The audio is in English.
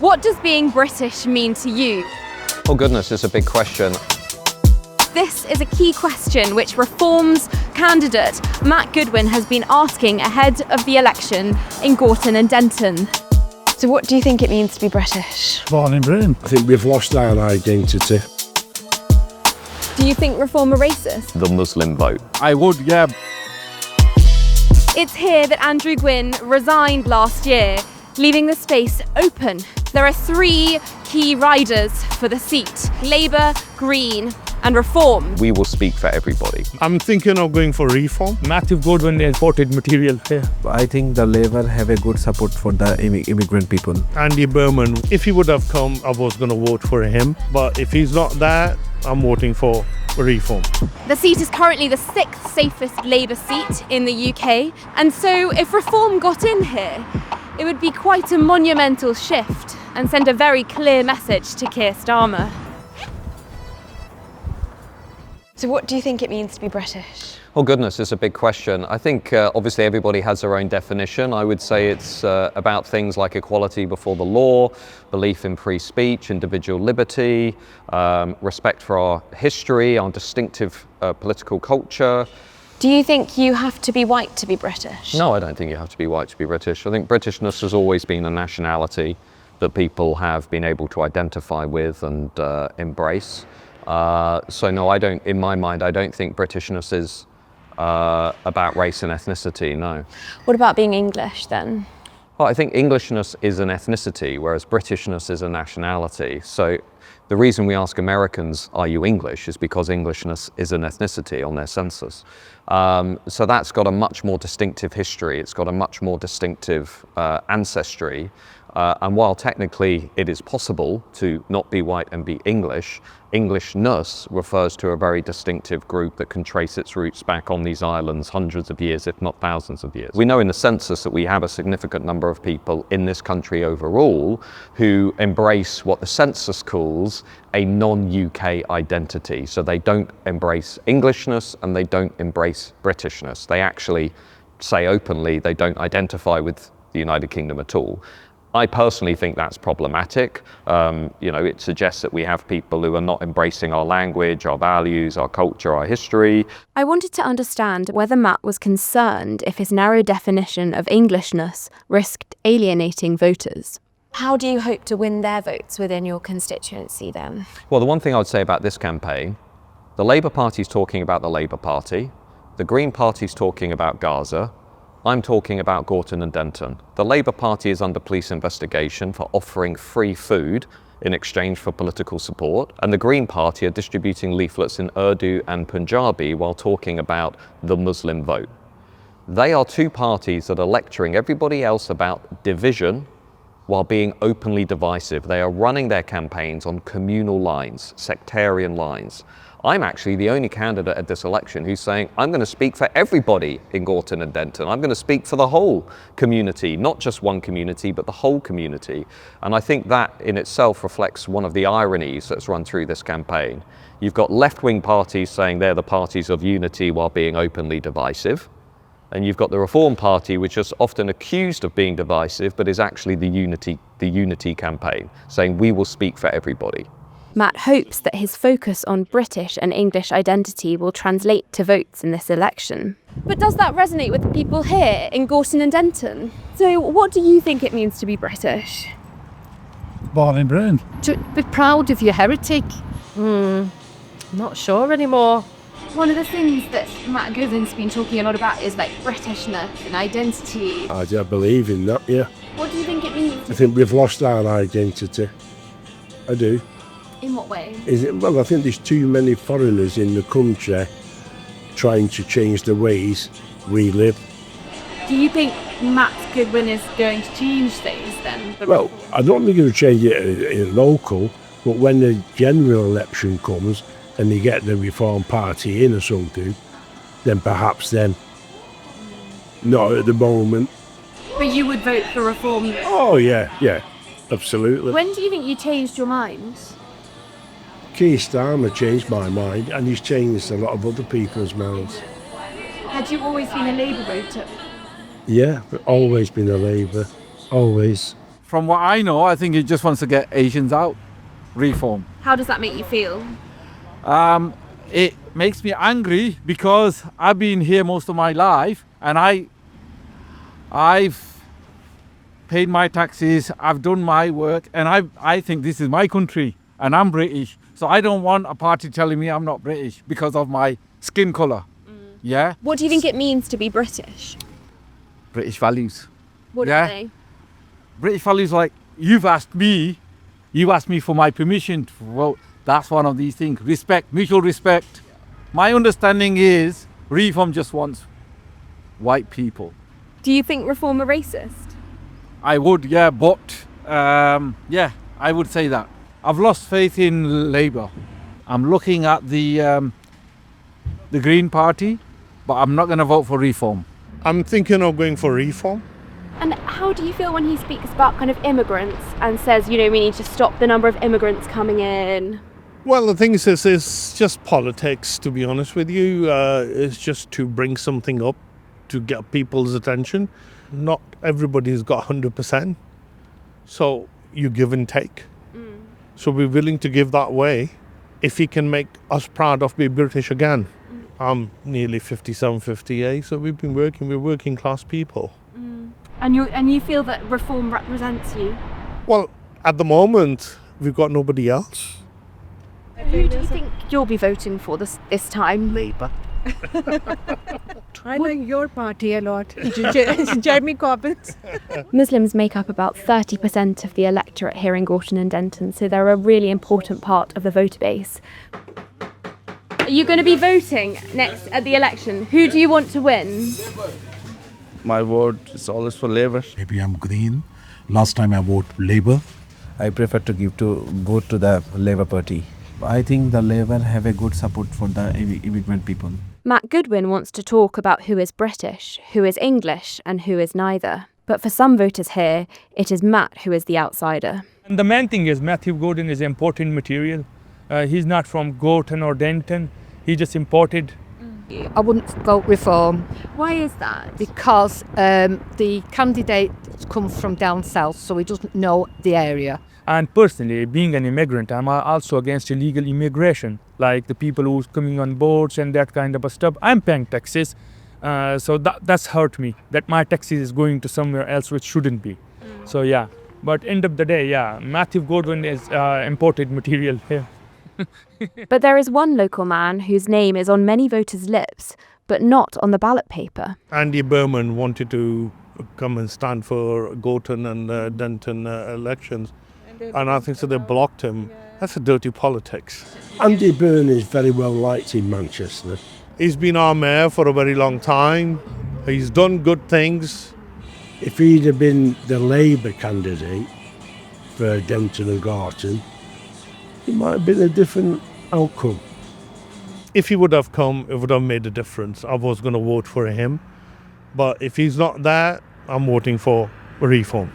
What does being British mean to you? Oh goodness, it's a big question. This is a key question which Reform's candidate Matt Goodwin has been asking ahead of the election in Gorton and Denton. So what do you think it means to be British? Born in Britain. I think we've lost our identity. Do you think Reform are racist? The Muslim vote. I would, yeah. It's here that Andrew Gwynn resigned last year, leaving the space open. There are three key riders for the seat: Labour, Green and Reform. We will speak for everybody. I'm thinking of going for Reform. Matthew Goodwin imported material here. I think the Labour have a good support for the immigrant people. Andy Burnham, if he would have come, I was going to vote for him. But if he's not there, I'm voting for Reform. The seat is currently the sixth safest Labour seat in the UK. And so if Reform got in here, it would be quite a monumental shift and send a very clear message to Keir Starmer. So what do you think it means to be British? Oh goodness, it's a big question. I think obviously everybody has their own definition. I would say it's about things like equality before the law, belief in free speech, individual liberty, respect for our history, our distinctive political culture. Do you think you have to be white to be British? No, I don't think you have to be white to be British. I think Britishness has always been a nationality that people have been able to identify with and embrace. So no, I don't, in my mind, I don't think Britishness is about race and ethnicity, no. What about being English then? Well, I think Englishness is an ethnicity, whereas Britishness is a nationality. So the reason we ask Americans, are you English, is because Englishness is an ethnicity on their census. So that's got a much more distinctive history, it's got a much more distinctive ancestry. And while technically it is possible to not be white and be English, Englishness refers to a very distinctive group that can trace its roots back on these islands hundreds of years, if not thousands of years. We know in the census that we have a significant number of people in this country overall who embrace what the census calls a non-UK identity. So they don't embrace Englishness and they don't embrace Britishness. They actually say openly they don't identify with the United Kingdom at all. I personally think that's problematic. It suggests that we have people who are not embracing our language, our values, our culture, our history. I wanted to understand whether Matt was concerned if his narrow definition of Englishness risked alienating voters. How do you hope to win their votes within your constituency then? Well, the one thing I would say about this campaign, the Labour Party's talking about the Labour Party, the Green Party's talking about Gaza, I'm talking about Gorton and Denton. The Labour Party is under police investigation for offering free food in exchange for political support, and the Green Party are distributing leaflets in Urdu and Punjabi while talking about the Muslim vote. They are two parties that are lecturing everybody else about division while being openly divisive. They are running their campaigns on communal lines, sectarian lines. I'm actually the only candidate at this election who's saying, I'm going to speak for everybody in Gorton and Denton. I'm going to speak for the whole community, not just one community, but the whole community. And I think that in itself reflects one of the ironies that's run through this campaign. You've got left-wing parties saying they're the parties of unity while being openly divisive. And you've got the Reform Party, which is often accused of being divisive, but is actually the unity campaign, saying we will speak for everybody. Matt hopes that his focus on British and English identity will translate to votes in this election. But does that resonate with the people here in Gorton and Denton? So what do you think it means to be British? Born in Britain. To be proud of your heritage. Not sure anymore. One of the things that Matt Goodwin's been talking a lot about is like Britishness and identity. I believe in that, yeah. What do you think it means? I think we've lost our identity. I do. In what way? Well, I think there's too many foreigners in the country trying to change the ways we live. Do you think Matt Goodwin is going to change things then? Well, I don't think he'll change it in local, but when the general election comes and you get the Reform Party in or something, then perhaps then. Not at the moment. But you would vote for Reform? Oh, yeah, absolutely. When do you think you changed your mind? Keir Starmer changed my mind, and he's changed a lot of other people's minds. Had you always been a Labour voter? Yeah, but always been a Labour, always. from what I know, I think he just wants to get Asians out. Reform. How does that make you feel? It makes me angry because I've been here most of my life and I've paid my taxes, I've done my work, and I think this is my country and I'm British. So I don't want a party telling me I'm not British because of my skin colour. Yeah? What do you think it means to be British? British values. What Yeah. are they? British values like you asked me for my permission to vote. That's one of these things. Respect, mutual respect. My understanding is Reform just wants white people. Do you think Reform are racist? I would, yeah, but I would say that. I've lost faith in Labour. I'm looking at the Green Party, but I'm not going to vote for Reform. I'm thinking of going for Reform. And how do you feel when he speaks about kind of immigrants and says, we need to stop the number of immigrants coming in? Well, the thing is, it's just politics, to be honest with you. It's just to bring something up to get people's attention. Not everybody's got 100%. So you give and take. So we're willing to give that way if he can make us proud of being British again. I'm nearly 57, 58, so we've been working, we're working class people. And you feel that Reform represents you? Well, at the moment, we've got nobody else. Who do you think you'll be voting for this time? Labour. I like your party a lot. Jeremy Corbyn's. Muslims make up about 30% of the electorate here in Gorton and Denton, so they're a really important part of the voter base. Are you going to be voting next at the election? Who do you want to win? My vote is always for Labour. Maybe I'm green. Last time I voted Labour. I prefer to vote to the Labour Party. I think the Labour have a good support for the immigrant people. Matt Goodwin wants to talk about who is British, who is English, and who is neither. But for some voters here, it is Matt who is the outsider. And the main thing is Matthew Goodwin is imported material. He's not from Gorton or Denton. He just imported. I wouldn't vote Reform Why is that? because the candidate comes from down south, so he doesn't know the area. And personally, being an immigrant, I'm also against illegal immigration, like the people who's coming on boats and that kind of stuff. I'm paying taxes, so that's hurt me, that my taxes is going to somewhere else which shouldn't be. So yeah, but end of the day, yeah, Matthew Goodwin is imported material here. But there is one local man whose name is on many voters' lips, but not on the ballot paper. Andy Burnham wanted to come and stand for Gorton and Denton elections. And I think so they blocked him. That's a dirty politics. Andy Byrne is very well liked in Manchester. He's been our mayor for a very long time. He's done good things. If he'd have been the Labour candidate for Denton and Gorton, it might have been a different outcome. If he would have come, it would have made a difference. I was going to vote for him. But if he's not there, I'm voting for Reform.